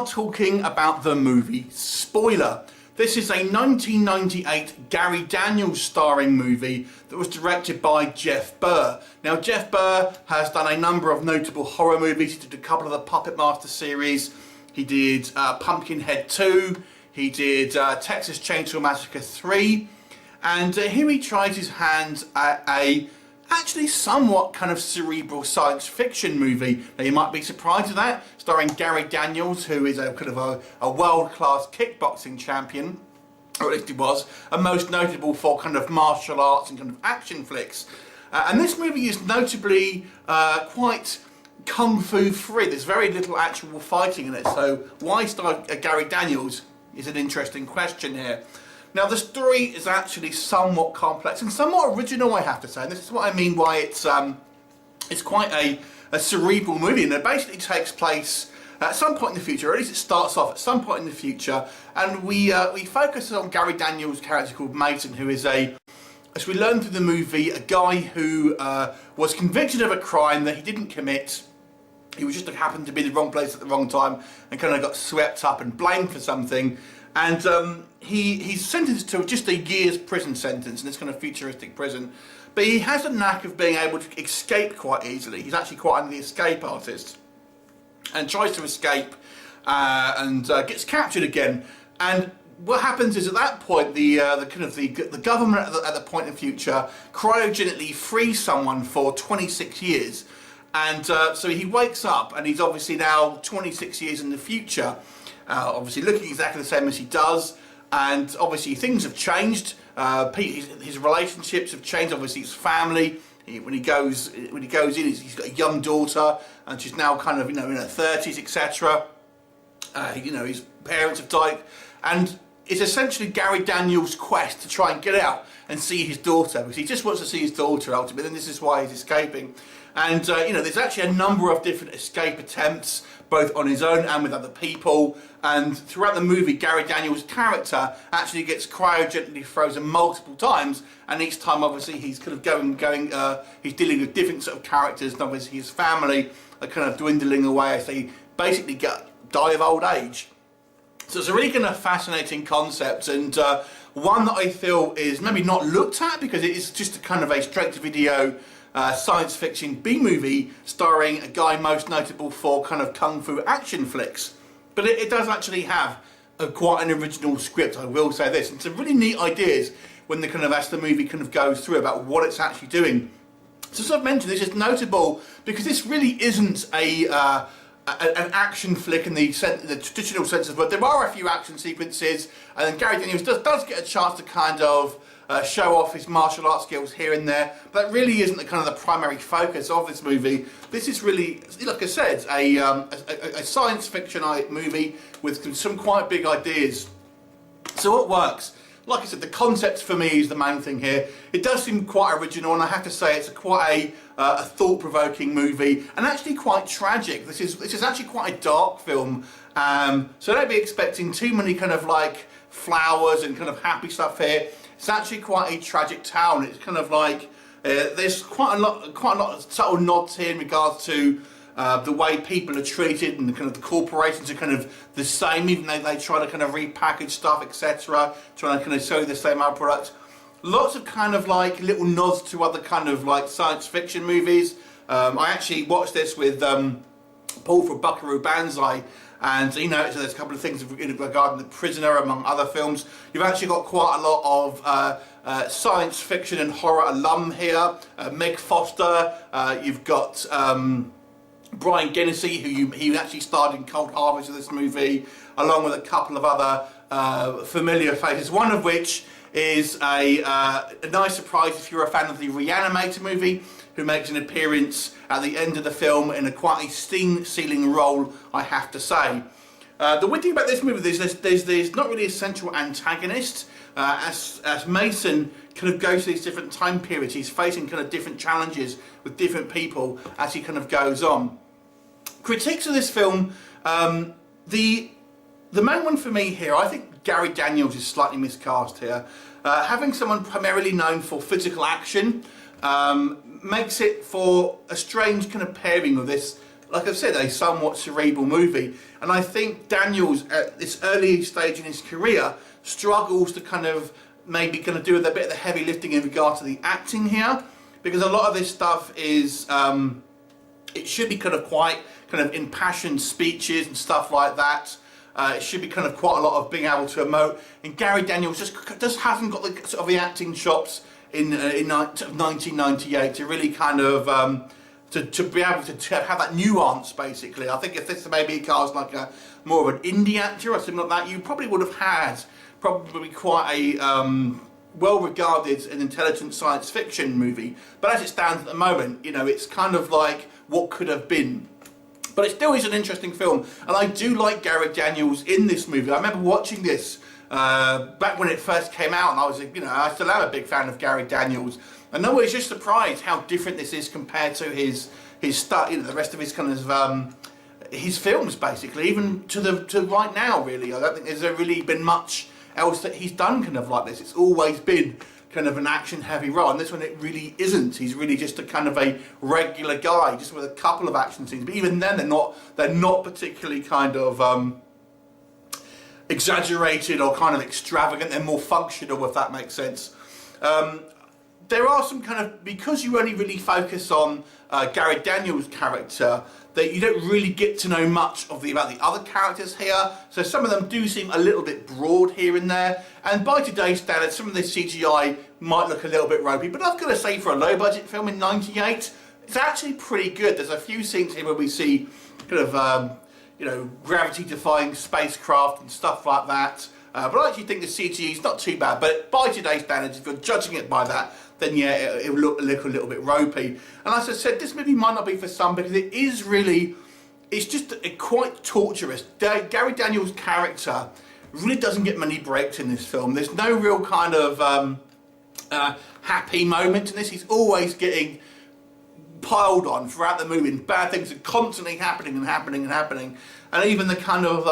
are talking about the movie Spoiler. This is a 1998 Gary Daniels starring movie that was directed by Jeff Burr. Now, Jeff Burr has done a number of notable horror movies. He did a couple of the Puppet Master series. He did Pumpkinhead 2. He did Texas Chainsaw Massacre 3. And here he tries his hand at a actually somewhat kind of cerebral science fiction movie. Now, you might be surprised at that, starring Gary Daniels, who is a kind of a world-class kickboxing champion, or at least he was, and most notable for kind of martial arts and kind of action flicks. And this movie is notably quite kung fu free. There's very little actual fighting in it, so why star Gary Daniels is an interesting question here. Now, the story is actually somewhat complex and somewhat original, I have to say, and this is what I mean why it's quite a cerebral movie, and it basically takes place at some point in the future, or at least it starts off at some point in the future, and we focus on Gary Daniels' character called Mason, who is as we learn through the movie, a guy who was convicted of a crime that he didn't commit. He was just happened to be in the wrong place at the wrong time and kind of got swept up and blamed for something. And he's sentenced to just a year's prison sentence in this kind of futuristic prison. But he has a knack of being able to escape quite easily. He's actually quite the escape artist. And tries to escape and gets captured again. And what happens is at that point, the government at the point in the future cryogenically frees someone for 26 years. And so he wakes up and he's obviously now 26 years in the future. Obviously looking exactly the same as he does, and obviously things have changed. His relationships have changed. Obviously his family. When he goes in, he's got a young daughter, and she's now kind of in her 30s, etc. His parents have died, and it's essentially Gary Daniels' quest to try and get out and see his daughter, because he just wants to see his daughter ultimately, and this is why he's escaping. And there's actually a number of different escape attempts, both on his own and with other people. And throughout the movie, Gary Daniels' character actually gets cryogenically frozen multiple times, and each time, obviously, he's kind of he's dealing with different sort of characters, and obviously his family are kind of dwindling away as they basically die of old age. So it's a really kind of fascinating concept, and one that I feel is maybe not looked at because it is just a kind of a straight-to-video science fiction B-movie starring a guy most notable for kind of kung fu action flicks. But it does actually have quite an original script, I will say this, and some really neat ideas when as the movie kind of goes through about what it's actually doing. So as I've mentioned, this is notable because this really isn't an action flick in the traditional sense of the word. There are a few action sequences, and then Gary Daniels does get a chance to kind of show off his martial arts skills here and there, but that really isn't the primary focus of this movie. This is really, like I said, a science fiction movie with some quite big ideas. So what works? Like I said, the concept for me is the main thing here. It does seem quite original, and I have to say it's quite a thought-provoking movie, and actually quite tragic. This is actually quite a dark film, so don't be expecting too many flowers and kind of happy stuff here. It's actually quite a tragic tale, and it's kind of there's quite a lot of subtle nods here in regards to the way people are treated, and the corporations are kind of the same, even though they try to kind of repackage stuff, etc., trying to kind of sell you the same old product. Lots of little nods to other science fiction movies. I actually watched this with Paul from Buckaroobanzai, and so there's a couple of things regarding The Prisoner, among other films. You've actually got quite a lot of science fiction and horror alum here. Meg Foster, you've got Brian Genesee, who actually starred in Cold Harvest of this movie, along with a couple of other familiar faces, one of which is a nice surprise if you're a fan of the Reanimator movie, who makes an appearance at the end of the film in quite a scene-stealing role, I have to say. The weird thing about this movie is there's not really a central antagonist. As Mason kind of goes through these different time periods, he's facing kind of different challenges with different people as he kind of goes on. Critiques of this film, the main one for me here, I think Gary Daniels is slightly miscast here. Having someone primarily known for physical action makes it for a strange kind of pairing of this like I've said, a somewhat cerebral movie. And I think Daniels, at this early stage in his career, struggles to kind of maybe kind of do a bit of the heavy lifting in regard to the acting here, because a lot of this stuff is, it should be kind of quite kind of impassioned speeches and stuff like that. It should be kind of quite a lot of being able to emote, and Gary Daniels just hasn't got the sort of the acting chops in 1998 to really kind of to be able to have that nuance. Basically, I think if this maybe cast like a more of an indie actor or something like that, you probably would have had probably quite a well-regarded and intelligent science fiction movie. But as it stands at the moment, you know, it's kind of like what could have been. But it still is an interesting film, and I do like Gary Daniels in this movie. I remember watching this back when it first came out, and I was, you know, I still am a big fan of Gary Daniels. And I was just surprised how different this is compared to his stuff, you know, the rest of his kind of his films, basically, even to right now. Really, I don't think there's really been much else that he's done kind of like this. It's always been kind of an action-heavy role, and this one it really isn't. He's really just a kind of a regular guy, just with a couple of action scenes. But even then, they're not particularly kind of exaggerated or kind of extravagant. They're more functional, if that makes sense. There are some kind of, because you only really focus on Gary Daniels' character, that you don't really get to know much of about the other characters here. So some of them do seem a little bit broad here and there. And by today's standards, some of the CGI might look a little bit ropey. But I've got to say, for a low-budget film in '98, it's actually pretty good. There's a few scenes here where we see kind of, you know, gravity-defying spacecraft and stuff like that. But I actually think the CGI is not too bad. But by today's standards, if you're judging it by that, then yeah, it will look a little bit ropey. And as I said, this movie might not be for some, because it is really, it's just quite torturous. Gary Daniels' character really doesn't get many breaks in this film. There's no real kind of happy moment in this. He's always getting piled on throughout the movie, and bad things are constantly happening and happening and happening. And even the kind of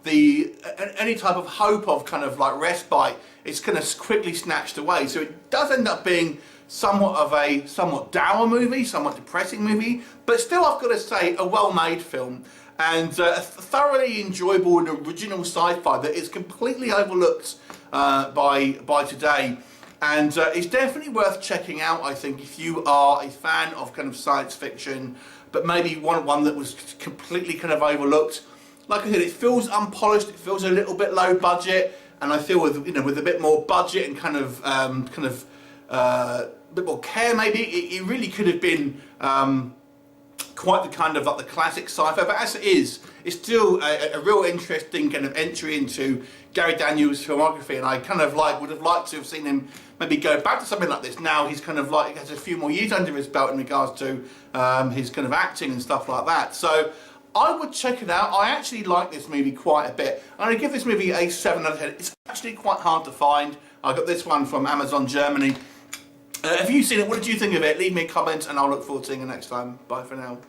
any type of hope of kind of like respite, it's kind of quickly snatched away. So it does end up being somewhat dour movie, somewhat depressing movie, but still, I've got to say, a well-made film, and a thoroughly enjoyable and original sci-fi that is completely overlooked by today. And it's definitely worth checking out, I think, if you are a fan of kind of science fiction, but maybe one that was completely kind of overlooked. Like I said, it feels unpolished, it feels a little bit low budget, and I feel with, you know, with a bit more budget and kind of a bit more care, maybe it really could have been quite the kind of like the classic sci-fi. But as it is, it's still a real interesting kind of entry into Gary Daniels' filmography, and I kind of would have liked to have seen him maybe go back to something like this. Now he's kind of has a few more years under his belt in regards to his kind of acting and stuff like that. So I would check it out. I actually like this movie quite a bit. I'm going to give this movie a 7 out of 10. It's actually quite hard to find. I got this one from Amazon Germany. Have you seen it? What did you think of it? Leave me a comment, and I'll look forward to seeing you next time. Bye for now.